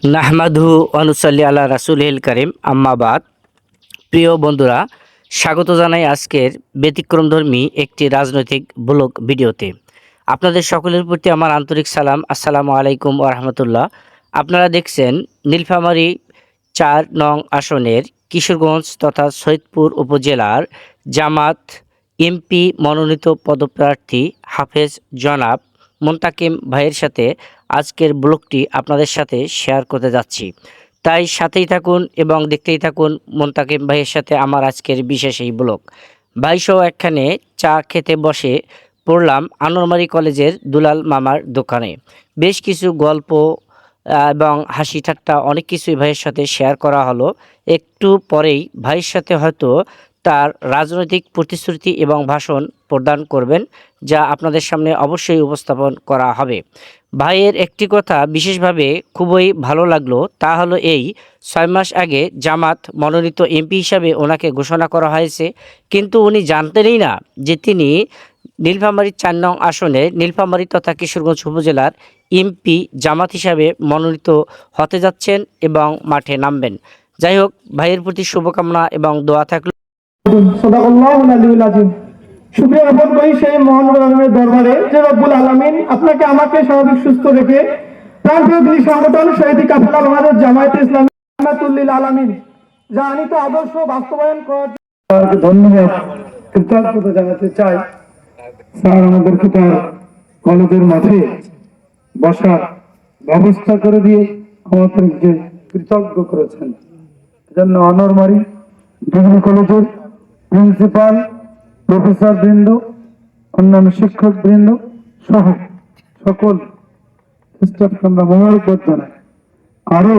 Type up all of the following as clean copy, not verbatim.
নাহমাদহু অনুসল্লি আল্লাহ রাসুলহিল করিম আম্মাবাদ। প্রিয় বন্ধুরা, স্বাগত জানাই আজকের ব্যতিক্রমধর্মী একটি রাজনৈতিক ব্লগ ভিডিওতে। আপনাদের সকলের প্রতি আমার আন্তরিক সালাম। আসসালামু আলাইকুম ওয়া রাহমাতুল্লাহ। আপনারা দেখছেন নীলফামারী ৪ নং আসনের কিশোরগঞ্জ তথা সৈয়দপুর উপজেলার জামাত এমপি মনোনীত পদপ্রার্থী হাফেজ জনাব মোন্তাকিম ভাইয়ের সাথে আজকের ব্লগটি আপনাদের সাথে শেয়ার করতে যাচ্ছি। তাই সাথেই থাকুন এবং দেখতেই থাকুন মোন্তাকিম ভাইয়ের সাথে আমার আজকের বিশেষ এই ব্লগ। ভাইসহ একখানে চা খেতে বসে পড়লাম আনোয়ারমারী কলেজের দুলাল মামার দোকানে। বেশ কিছু গল্প এবং হাসি ঠাট্টা অনেক কিছুই ভাইয়ের সাথে শেয়ার করা হলো। একটু পরেই ভাইয়ের সাথে হয়তো তার রাজনৈতিক প্রতিশ্রুতি এবং ভাষণ প্রদান করবেন, যা আপনাদের সামনে অবশ্যই উপস্থাপন করা হবে। ভাইয়ের একটি কথা বিশেষভাবে খুবই ভালো লাগলো, তা হলো এই 6 মাস আগে জামাত মনোনীত এমপি হিসাবে ওনাকে ঘোষণা করা হয়েছে, কিন্তু উনি জানতেনই না যে তিনি নীলফামারী ৪ নং আসনে নীলফামারী তথা কিশোরগঞ্জ উপজেলার এমপি জামাত হিসাবে মনোনীত হতে যাচ্ছেন এবং মাঠে নামবেন। যাই হোক, ভাইয়ের প্রতি শুভকামনা এবং দোয়া থাকলো। শুকরিয়া জ্ঞাপন করি সেই মহান রবের দরবারে যে রব্বুল আলামিন আপনাকে আমাকে স্বাভাবিক সুস্থ রেখে প্রাণপ্রিয় দিনী সংগঠন শহীদি কাফেলা বাংলাদেশ জামায়াতে ইসলামী রাহমাতুল্লিল আলামিন জানিত আদর্শ বাস্তবায়ন করার ধন্যবাদ কৃতজ্ঞতা জানাতে চাই। স্যার আমাদেরকে তার কলেজের মাঠে বসার ব্যবস্থা করে দিয়ে আমাদেরকে কৃতজ্ঞ করেছেন। এজন্য আনোয়ারমারী ডিগ্রি কলেজের প্রিন্সিপাল, প্রফেসর বৃন্দ, অন্যান্য শিক্ষক বৃন্দ সহ সকল স্টাফকে আমরা মোবারকবাদ জানাই। আরো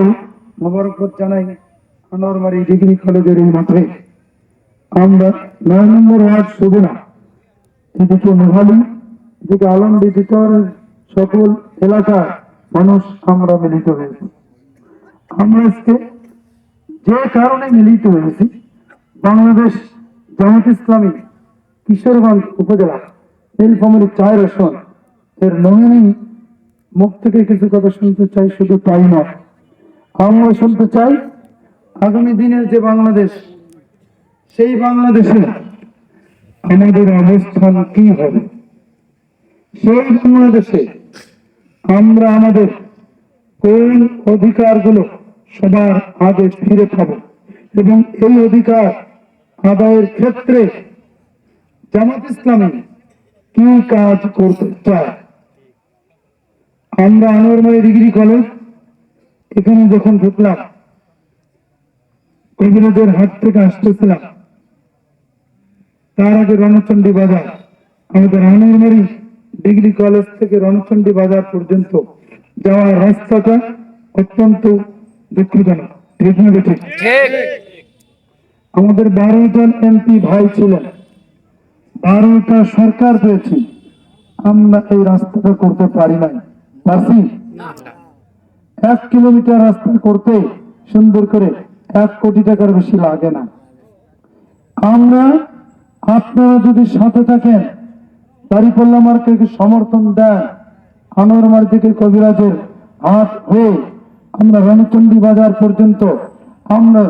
মোবারকবাদ জানাই আনোয়ারমারী ডিগ্রি কলেজের এই মাঠে আমরা ৯ নম্বর ওয়ার্ড শুধু না, এদিকে মেঘালী, এদিকে আলমডি ভিতরের সকল এলাকার মানুষ আমরা মিলিত হয়েছি। আমরা আজকে যে কারণে মিলিত হয়েছি, বাংলাদেশ জামাত ইসলামী কিশোরগঞ্জ উপজেলা নীলফামারী ৪ আসন এর নমিনি মুখ থেকে কিছু কথা শুনতে চাই। শুধু তাই নয়, আমরা শুনতে চাই আগামী দিনের যে বাংলাদেশ, সেই বাংলাদেশে আমাদের অবস্থান কি হবে, সেই বাংলাদেশে আমরা আমাদের কোন অধিকারগুলো সবার আগে ফিরে পাব এবং এই অধিকার আদায়ের ক্ষেত্রে জামাত ইসলামী কি কাজ করতে চায়। আমরা আনোয়ারমারী ডিগ্রি কলেজ এখানে যখন ঢুকলাম, কবিরাজের হাট থেকে আসতেছিলাম, তার আগে রণচণ্ডী বাজার, আমাদের আনোয়ারমারী ডিগ্রি কলেজ থেকে রণচণ্ডী বাজার পর্যন্ত যাওয়ার রাস্তাটা অত্যন্ত দুঃখজনক। ঠিক না ঠিক? আমাদের 12 জন এমপি ভাই ছিলেন, 12টা সরকার পেয়েছি, আমরা এই রাস্তাটা করতে পারি নাই। পারছি? 1 কিলোমিটার রাস্তা করতে সুন্দর করে 1 কোটি টাকার বেশি লাগে না। আমরা, আপনারা যদি সাথে থাকেন, দাঁড়িপাল্লা মার্কাকে সমর্থন দেন, আনোয়ারমারী থেকে কবিরাজের হাট হয়ে আমরা রণচণ্ডী বাজার পর্যন্ত আমরা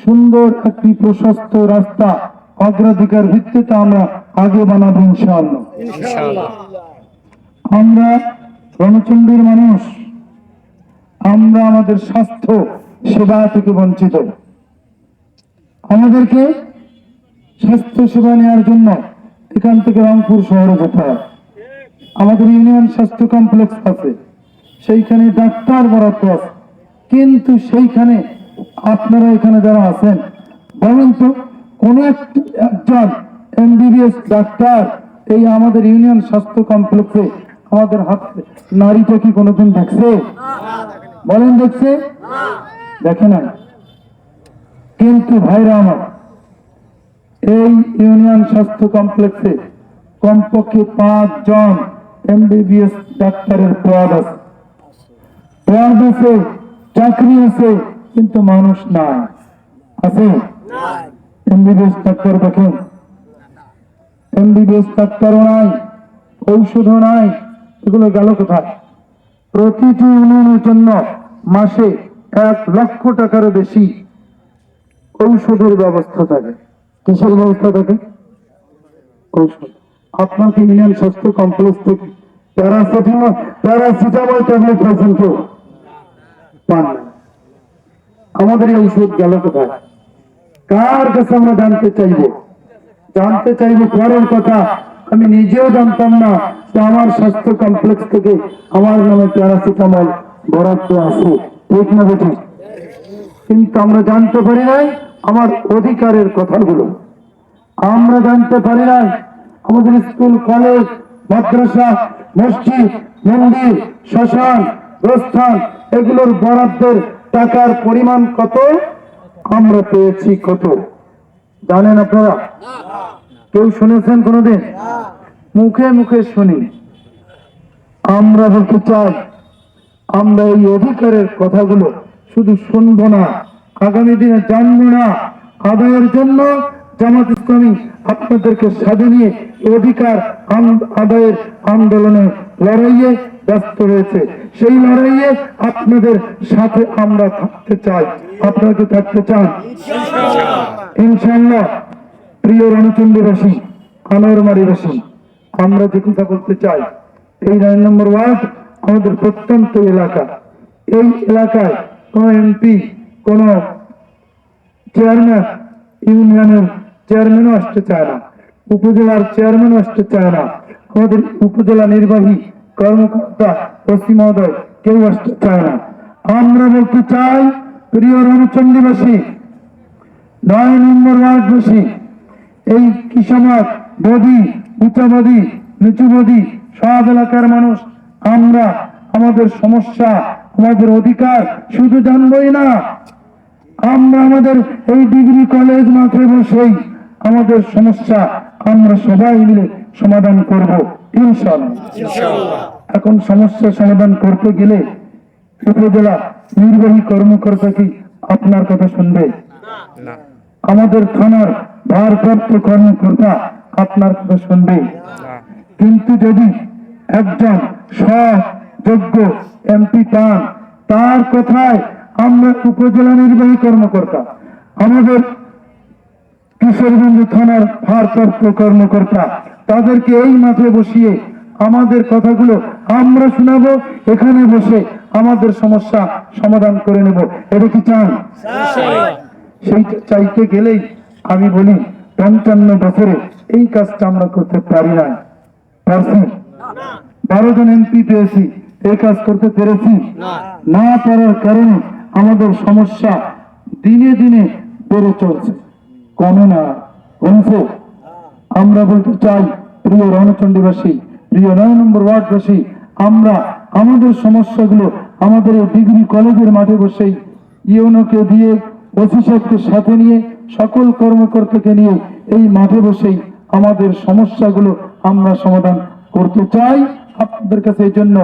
সুন্দর একটি প্রশস্ত রাস্তা অগ্রাধিকার ভিত্তিতে আমরা আগে বানাবো ইনশাআল্লাহ। আমরা রণচণ্ডীর মানুষ, আমরা আমাদের স্বাস্থ্য সেবা থেকে বঞ্চিত। আমাদেরকে স্বাস্থ্য সেবা নেওয়ার জন্য এখান থেকে রংপুর শহরে যেতে হয়। আমাদের ইউনিয়ন স্বাস্থ্য কমপ্লেক্স আছে, সেইখানে ডাক্তার বরাদ্দ আছে, কিন্তু সেইখানে আপনারা এখানে যারা আছেন বলেন তো, কোন একজন এমবিবিএস ডাক্তার এই আমাদের ইউনিয়ন স্বাস্থ্য কমপ্লেক্সে আমাদের হাতে নারীটা কি কোনোদিন দেখছে? বলেন দেখছে? দেখে না। কিন্তু ভাইরা আমার, এই ইউনিয়ন স্বাস্থ্য কমপ্লেক্সে কমপক্ষে 5 জন এমবিবিএস ডাক্তারের পদ আছে, চাকরি আছে, কিন্তু মানুষ নাই। আছে? এমবিবিএস ডাক্তার দেখেন, এমবিবিএস ডাক্তারও নাই, ঔষধও নাই, এগুলো গেল কোথায়? প্রতিটি ইউনিয়নের জন্য মাসে 1,00,000 টাকারও বেশি ঔষধের ব্যবস্থা থাকে। কিসের ব্যবস্থা থাকে? ঔষধ। আপনাকে ইউনিয়ন স্বাস্থ্য কমপ্লেক্স থেকে প্যারাসিটামল ট্যাবলেট পাচ্ছেন কেউ? পান না। আমাদের এই ঔষধ গেল কোথায়? কার কাছে আমরা জানতে চাইবো? পরের কথা, আমি নিজেও জানতাম না যে আমার স্বাস্থ্য কমপ্লেক্স থেকে আমার নামে প্যারাসিটামল বরাদ্দ আছে, ঠিক না বেটি? কিন্তু আমরা জানতে পারি নাই আমার অধিকারের কথাগুলো, আমরা জানতে পারি নাই আমাদের স্কুল, কলেজ, মাদ্রাসা, মসজিদ, মন্দির, শ্মশান, প্রস্থান এগুলোর বরাদ্দের টাকার পরিমাণ কত, আমরা পেয়েছি কত, জানেন আপনারা? কেউ শুনেছেন কোনোদিন? মুখে মুখে শুনি। আমরা বলতে চাই, আমরা এই অধিকারের কথাগুলো শুধু শুনবো না, আগামী দিনে জানবো না। আদায়ের জন্য জামাত ইসলামী আপনাদেরকে সাথে নিয়ে অধিকার আদায়ের আন্দোলনে লড়াইয়ে ব্যস্ত রয়েছে। সেই লড়াইয়ে আপনাদের সাথে আমরা থাকতে চাই। আপনারা কি থাকতে চান? ইনশাআল্লাহ। প্রিয় রণচণ্ডীবাসী, আনোয়ারমারীবাসী, আমরা যে কথা বলতে চাই, এই 9 নম্বর ওয়ার্ড আমাদের প্রত্যন্ত এলাকা। এই এলাকায় কোন এমপি, কোন চেয়ারম্যান, ইউনিয়নের চেয়ারম্যানও আসতে চায় না, উপজেলার চেয়ারম্যানও আসতে চায় না, আমাদের উপজেলা নির্বাহী কর্মকর্তা ওসি মহোদয় কেউ আসতে চায় না। আমরা বলতে চাই, প্রিয় রণচণ্ডীবাসী, 9 নম্বর ওয়ার্ডবাসী, এই কিশোরগঞ্জ, বদি, উঁচাবদি, নিচুবদি সব এলাকার মানুষ, আমরা আমাদের সমস্যা, আমাদের অধিকার শুধু জানবই না, আমরা আমাদের এই ডিগ্রি কলেজ মাঠে বসেই আমাদের সমস্যা আমরা সবাই মিলে সমাধান করব ইনশাআল্লাহ। এখন সমস্যা সমাধান করতে গেলে উপজেলা নির্বাহী কর্মকর্তা কি আপনার কথা শুনবে? আমাদের থানার ভারপ্রাপ্ত কর্মকর্তা আপনার কথা শুনবে? কিন্তু যদি একজন সযোগ্য এমপি পান, তার কথায় আমরা উপজেলা নির্বাহী কর্মকর্তা, আমাদের কিশোরগঞ্জ থানার ভারপ্রাপ্ত কর্মকর্তা, তাদেরকে এই মাঠে বসিয়ে আমাদের কথাগুলো আমরা শোনাবো, এখানে বসে আমাদের সমস্যা সমাধান করে নেব। এটা কি চান? সেইটা চাইতে গেলেই আমি বলি, 55 বছরে এই কাজটা আমরা করতে পারি না। পারছি? 12 জন এমপি পেয়েছি, এই কাজ করতে পেরেছি না? পারার কারণে আমাদের সমস্যা দিনে দিনে বেড়ে চলছে, কমে না, কমছে। আমরা বলতে চাই, প্রিয় রণচণ্ডীবাসী, প্রিয় 9 নম্বর ওয়ার্ডবাসী, আমরা আমাদের সমস্যাগুলো আমাদের এই ডিগ্রি কলেজের মাঠে বসেই ইউনোকে দিয়ে, ওসি সাহেবকে সাথে নিয়ে, সকল কর্মকর্তাকে নিয়ে এই মাঠে বসেই আমাদের সমস্যাগুলো আমরা সমাধান করতে চাই। আপনাদের কাছে এই জন্য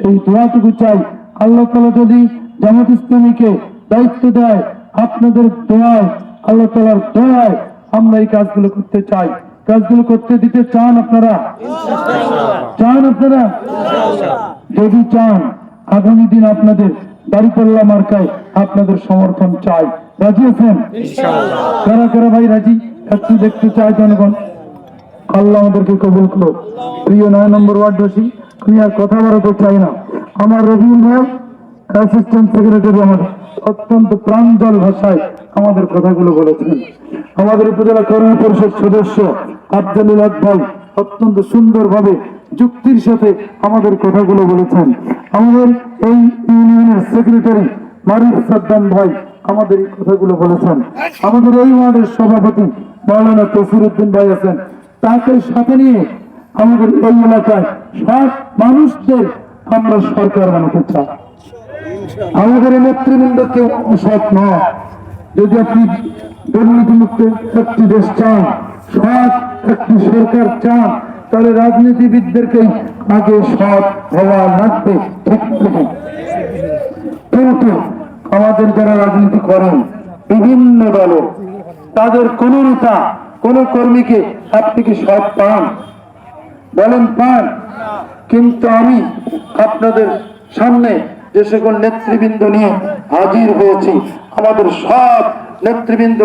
এই দোয়াটুকু চাই, আল্লাহ তাআলা যদি জামাত ইসলামীকে দায়িত্ব দেয়, আপনাদের দোয়ায়, আল্লাহ তাআলার দোয়ায় আমরা এই কাজগুলো করতে চাই। কাজগুলো করতে দিতে চান আপনারা? চান আপনারা? যদি চান, আগামী দিন আপনাদের দাঁড়িপাল্লা মার্কায় আপনাদের সমর্থন চাই। রাজি আছেন? কারা কারা ভাই রাজি? একটু দেখতে চাই জনগণ। আল্লাহ আমাদেরকে কবুল করো। প্রিয় 9 নম্বর ওয়ার্ডবাসী, আমি আর কথা বাড়াতে চাই না। আমার রবিউল ভাই, অ্যাসিস্ট্যান্ট সেক্রেটারি, আমাদের অত্যন্ত প্রাঞ্জল ভাষায় আমাদের কথাগুলো বলেছেন। আমাদের উপজেলা কর্মী পরিষদ সদস্য আব্দুল হক ভাই অত্যন্ত সুন্দরভাবে যুক্তির সাথে আমাদের কথাগুলো বলেছেন। আমাদের এই ইউনিয়নের সেক্রেটারি মারিফ সাদ্দাম ভাই আমাদের এই কথাগুলো বলেছেন। আমাদের এই ওয়ার্ডের সভাপতি মাওলানা তসিরউদ্দিন ভাই আছেন, তাকে সাথে নিয়ে আমাদের এই এলাকায় সব মানুষদের আমরা সরকার বানাতে চাই। আমাদের নেতৃবৃন্দ কেউ অসৎ নয়। যদি আপনি দুর্নীতিমুক্ত একটি দেশ চান, সৎ একটি সরকার চান, তাহলে রাজনীতিবিদদেরকেই আগে সৎ হওয়া লাগবে, ঠিক আছে? কিন্তু আমাদের যারা রাজনীতি করেন বিভিন্ন দলে, তাদের কোন নেতা, কোন কর্মীকে আপনি কি সৎ পান? বলেন পান? কিন্তু আমি আপনাদের সামনে যে সকল নেতৃবৃন্দ নিয়ে হাজির হয়েছি, আমাদের সব নেতৃবৃন্দ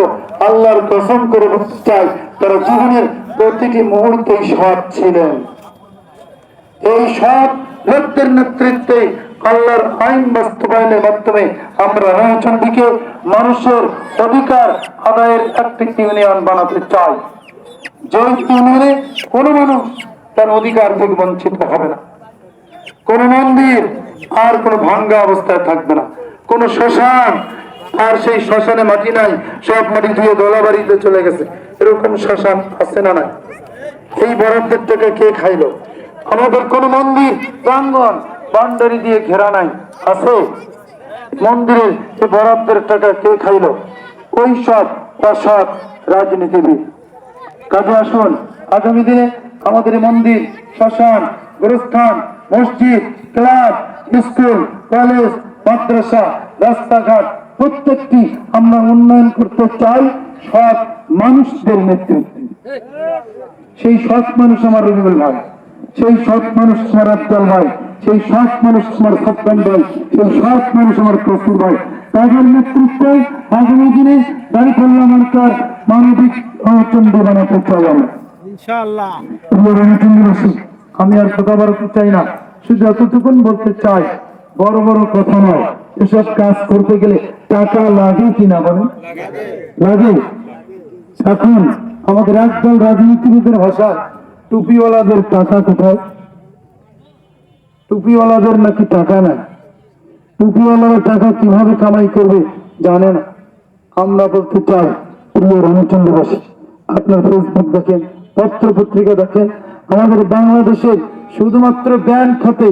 আল্লাহর কসম করে বলতে চাই, তারা জীবনের প্রতিটি মুহূর্তেই সৎ ছিলেন। এই সৎ লোকদের নেতৃত্বে আল্লাহর আইন বাস্তবায়নের মাধ্যমে আমরা রায়চন্ডীকে মানুষের অধিকার আদায়ের একটি ইউনিয়ন বানাতে চাই, যে ইউনিয়নে কোনো মানুষ তার অধিকার থেকে বঞ্চিত হবে না, কোন মন্দির আর কোনো ভাঙ্গা অবস্থায় থাকবে না, কোন শ্মশান আর সেই শ্মশানে মাটি নাই, সব মাটি ধুয়ে দলাবাড়িতে চলে গেছে, এরকম শ্মশান আছে না নাই? এই বরাদ্দের টাকা কে খাইলো? আমাদের কোন মন্দির প্রাঙ্গণ বাউন্ডারি দিয়ে ঘেরা নাই, আছে? মন্দিরের এই বরাদ্দের টাকা কে খাইলো? ওই সব অসৎ রাজনীতিবিদ। কাজে আসুন, আগামী দিনে আমাদের মন্দির, শ্মশান, গুরুস্থান, মসজিদ, ক্লাব, স্কুল, কলেজ, মাদ্রাসা, রাস্তাঘাট প্রত্যেকটি আমরা উন্নয়ন করতে চাই সৎ মানুষদের নেতৃত্বে। সেই সৎ মানুষ আমার রবিউল ভাই, সেই সৎ মানুষ আমার আফজাল ভাই, সেই সৎ মানুষ আমার সত্তান ভাই, সেই সৎ মানুষ আমার কসুর ভাই। তাদের নেতৃত্বে আগামী দিনে দাঁড়িপাল্লা মার্কার মানবিক রায়চন্ডী বানাতে চাই আমরা ইনশাআল্লাহ। আমি আর কথা বাড়াতে চাই না, শুধু এতটুকুন বলতে চাই, বড় বড় কথা নয়, এসব কাজ করতে গেলে টাকা লাগে কিনা বলেন? লাগে। এখন আমাদের একদল রাজনীতিবিদের ভাষায় টুপিওয়ালাদের টাকা কোথায়? টুপিওয়ালাদের নাকি টাকা নাই, টুপিওয়ালারা টাকা কিভাবে কামাই করবে জানে না। আমরা বলতে চাই, প্রিয় রামচন্দ্রবাসী, আপনার ফেসবুক দেখেন, পত্র পত্রিকা দেখেন, আমাদের বাংলাদেশের শুধুমাত্র ব্যাংক খাতে